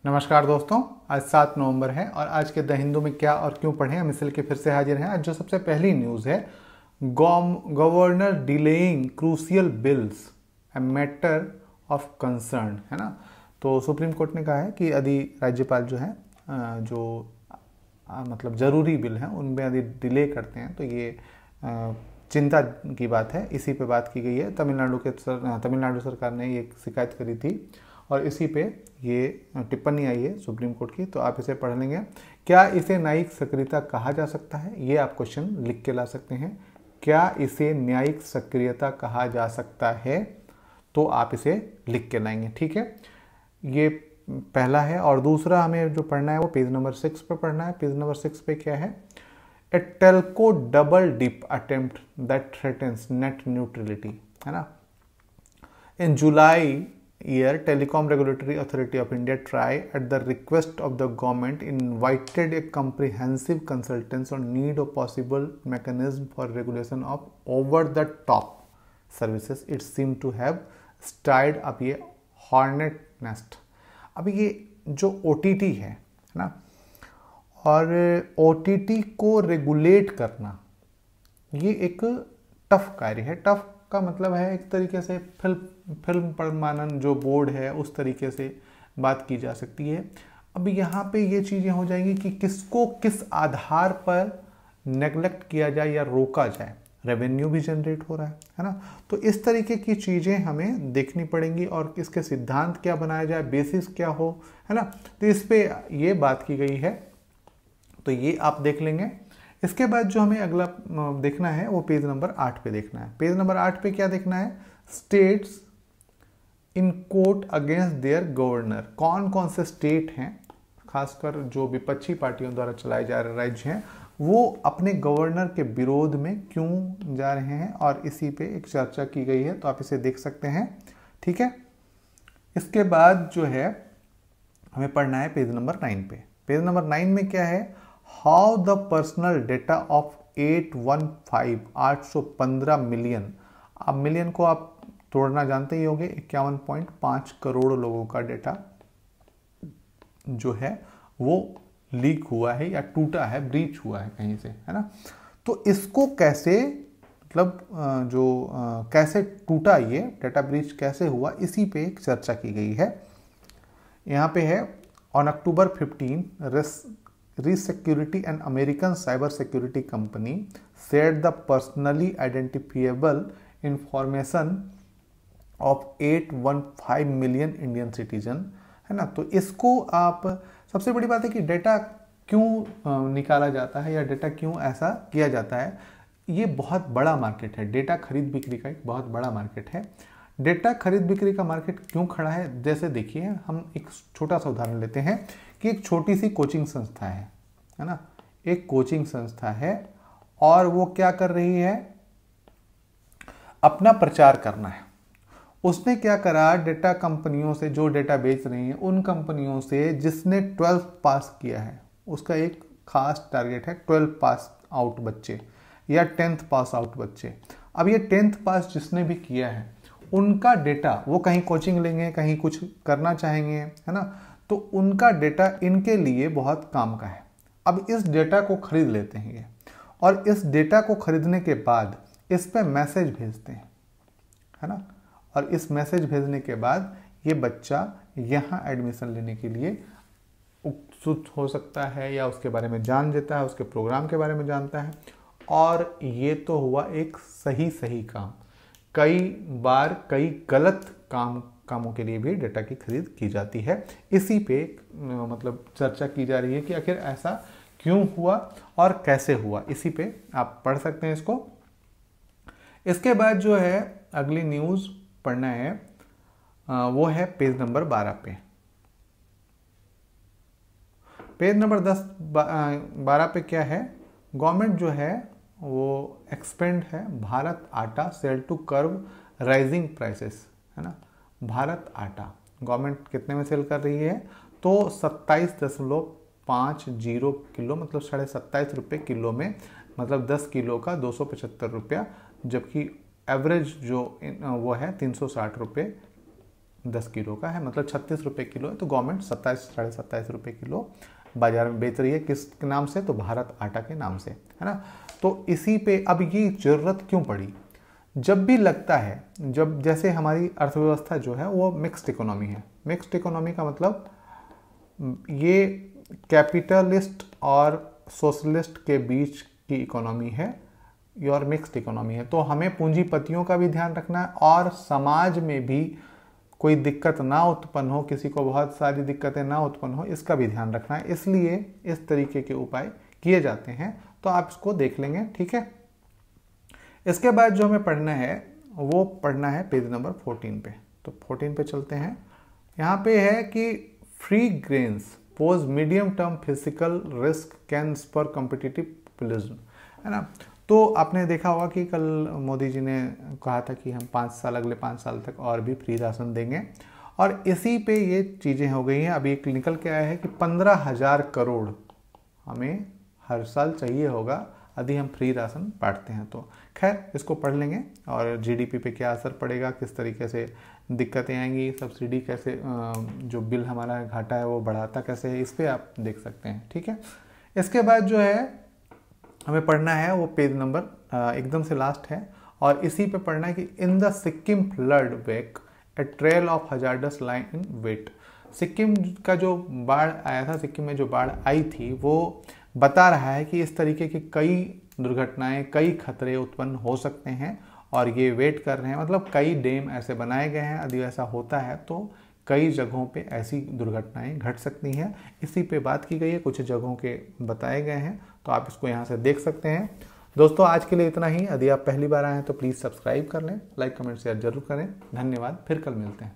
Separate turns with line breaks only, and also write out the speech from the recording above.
नमस्कार दोस्तों, आज 7 नवंबर है और आज के द हिंदू में क्या और क्यों पढ़ें हम इसलिए फिर से हाजिर हैं। आज जो सबसे पहली न्यूज़ है, governor delaying crucial bills a matter of concern, है ना। तो सुप्रीम कोर्ट ने कहा है कि यदि राज्यपाल जो है मतलब ज़रूरी बिल हैं उनमें यदि डिले करते हैं तो ये चिंता की बात है। इसी पे बात की गई है। तमिलनाडु सरकार ने ये शिकायत करी थी और इसी पे ये टिप्पणी आई है सुप्रीम कोर्ट की, तो आप इसे पढ़ लेंगे। क्या इसे न्यायिक सक्रियता कहा जा सकता है, ये आप क्वेश्चन लिख के ला सकते हैं। क्या इसे न्यायिक सक्रियता कहा जा सकता है, तो आप इसे लिख के लाएंगे, ठीक है। ये पहला है। और दूसरा हमें जो पढ़ना है वो पेज नंबर 6 पे पढ़ना है। पेज नंबर 6 पे क्या है, a telco double dip attempt that threatens net neutrality, है ना। इन जुलाई year, Telecom Regulatory Authority of India TRAI, at the request of the government, invited a comprehensive consultants on need of possible mechanism for regulation of over-the-top services. It seemed to have stirred up ये hornet nest. अब ये जो OTT है ना, और OTT को regulate करना ये एक टफ कार्य है। टफ का मतलब है एक तरीके से फिल्म प्रमाणन जो बोर्ड है उस तरीके से बात की जा सकती है। अब यहाँ पे ये चीज़ें हो जाएंगी कि किसको किस आधार पर नेग्लेक्ट किया जाए या रोका जाए। रेवेन्यू भी जनरेट हो रहा है ना। तो इस तरीके की चीज़ें हमें देखनी पड़ेंगी और इसके सिद्धांत क्या बनाया जाए, बेसिस क्या हो, है ना। तो इस पे ये बात की गई है, तो ये आप देख लेंगे। इसके बाद जो हमें अगला देखना है वो पेज नंबर 8 पे देखना है। पेज नंबर 8 पे क्या देखना है, states in court against their governor. कौन कौन से स्टेट हैं, खासकर जो विपक्षी पार्टियों द्वारा चलाए जा रहे राज्य हैं, वो अपने गवर्नर के विरोध में क्यों जा रहे हैं, और इसी पे एक चर्चा की गई है, तो आप इसे देख सकते हैं, ठीक है। इसके बाद जो है हमें पढ़ना है पेज नंबर 9 पे। पेज नंबर 9 में क्या है, how the personal data of 815 million. अब मिलियन को आप तोड़ना जानते ही होंगे, 51.5 करोड़ लोगों का डेटा जो है वो लीक हुआ है या टूटा है, ब्रीच हुआ है कहीं से, है ना। तो इसको कैसे मतलब कैसे टूटा, ये डेटा ब्रीच कैसे हुआ, इसी पे एक चर्चा की गई है। यहाँ पे है, on October 15 ReSecurity, an American cyber security company, shared the personally identifiable information of 815 million Indian citizen, है ना। तो इसको आप, सबसे बड़ी बात है कि डेटा क्यों निकाला जाता है या डेटा क्यों ऐसा किया जाता है। ये बहुत बड़ा मार्केट है, डेटा खरीद बिक्री का एक बहुत बड़ा मार्केट है। डेटा खरीद बिक्री का मार्केट क्यों खड़ा है, जैसे देखिए हम एक छोटा सा उदाहरण लेते हैं कि एक छोटी सी कोचिंग संस्था है ना। एक कोचिंग संस्था है और वो क्या कर रही है, अपना प्रचार करना है। उसने क्या करा, डेटा कंपनियों से, जो डेटा बेच रही हैं उन कंपनियों से जिसने 12th पास किया है, उसका एक खास टारगेट है 12 पास आउट बच्चे या 10th पास आउट बच्चे। अब ये 10th पास जिसने भी किया है उनका डेटा, वो कहीं कोचिंग लेंगे, कहीं कुछ करना चाहेंगे, है ना, तो उनका डेटा इनके लिए बहुत काम का है। अब इस डेटा को खरीद लेते हैं ये, और इस डेटा को खरीदने के बाद इस पे मैसेज भेजते हैं, है ना। और इस मैसेज भेजने के बाद ये बच्चा यहाँ एडमिशन लेने के लिए उत्सुक हो सकता है या उसके बारे में जान लेता है, उसके प्रोग्राम के बारे में जानता है। और ये तो हुआ एक सही काम। कई बार कई गलत कामों के लिए भी डेटा की खरीद की जाती है। इसी पे मतलब चर्चा की जा रही है कि आखिर ऐसा क्यों हुआ और कैसे हुआ, इसी पे आप पढ़ सकते हैं इसको। इसके बाद जो है अगली न्यूज़ पढ़ना है, वो है पेज नंबर 12 पे। पेज नंबर 12 पे क्या है, गवर्नमेंट जो है वो एक्सपेंड है Bharat Atta sale to curb rising prices, है ना। भारत आटा गवर्नमेंट कितने में सेल कर रही है, तो 27.50 किलो, मतलब 27.5 रुपये किलो में, मतलब 10 किलो का 275 रुपया, जबकि एवरेज जो वो है 360 रुपये 10 किलो का है, मतलब 36 रुपये किलो है। तो गवर्नमेंट 27 साढ़े 27 रुपये किलो बाजार में बेच रही है। किस नाम से? तो भारत आटा के नाम से, है ना। तो इसी पे अब ये जरूरत क्यों पड़ी? जब भी लगता है, जब जैसे हमारी अर्थव्यवस्था जो है वो मिक्स्ड इकोनॉमी है। मिक्स्ड इकोनॉमी का मतलब ये कैपिटलिस्ट और सोशलिस्ट के बीच की इकोनॉमी है और मिक्स्ड इकोनॉमी है। तो हमें पूंजीपतियों का भी ध्यान रखना है और समाज में भी कोई दिक्कत ना उत्पन्न हो, किसी को बहुत सारी दिक्कतें ना उत्पन्न हो, इसका भी ध्यान रखना है। इसलिए इस तरीके के उपाय किए जाते हैं। तो आप इसको देख लेंगे, ठीक है। इसके बाद जो हमें पढ़ना है वो पढ़ना है पेज नंबर 14 पे। तो 14 पे चलते हैं। यहाँ पे है कि free grains pose medium term fiscal risk can spur competitive populism, है ना। तो आपने देखा होगा कि कल मोदी जी ने कहा था कि हम 5 साल, अगले 5 साल तक और भी फ्री राशन देंगे, और इसी पे ये चीज़ें हो गई हैं। अभी एक निकल के आया है कि 15,000 करोड़ हमें हर साल चाहिए होगा यदि हम फ्री राशन बांटते हैं। तो खैर इसको पढ़ लेंगे, और जीडीपी पे क्या असर पड़ेगा, किस तरीके से दिक्कतें आएंगी, सब्सिडी कैसे, जो बिल हमारा घाटा है वो बढ़ाता कैसे है, इस पर आप देख सकते हैं, ठीक है। इसके बाद जो है हमें पढ़ना है वो पेज नंबर एकदम से लास्ट है, और इसी पे पढ़ना है कि in the Sikkim flood wake a trail of hazards line in wait. Sikkim का जो बाढ़ आया था, सिक्किम में जो बाढ़ आई थी, वो बता रहा है कि इस तरीके की कई दुर्घटनाएं, कई खतरे उत्पन्न हो सकते हैं, और ये वेट कर रहे हैं। मतलब कई डैम ऐसे बनाए गए हैं, यदि ऐसा होता है तो कई जगहों पे ऐसी दुर्घटनाएं घट सकती हैं। इसी पे बात की गई है, कुछ जगहों के बताए गए हैं, तो आप इसको यहाँ से देख सकते हैं। दोस्तों आज के लिए इतना ही। यदि आप पहली बार आए हैं तो प्लीज़ सब्सक्राइब कर लें, लाइक कमेंट शेयर जरूर करें। धन्यवाद, फिर कल मिलते हैं।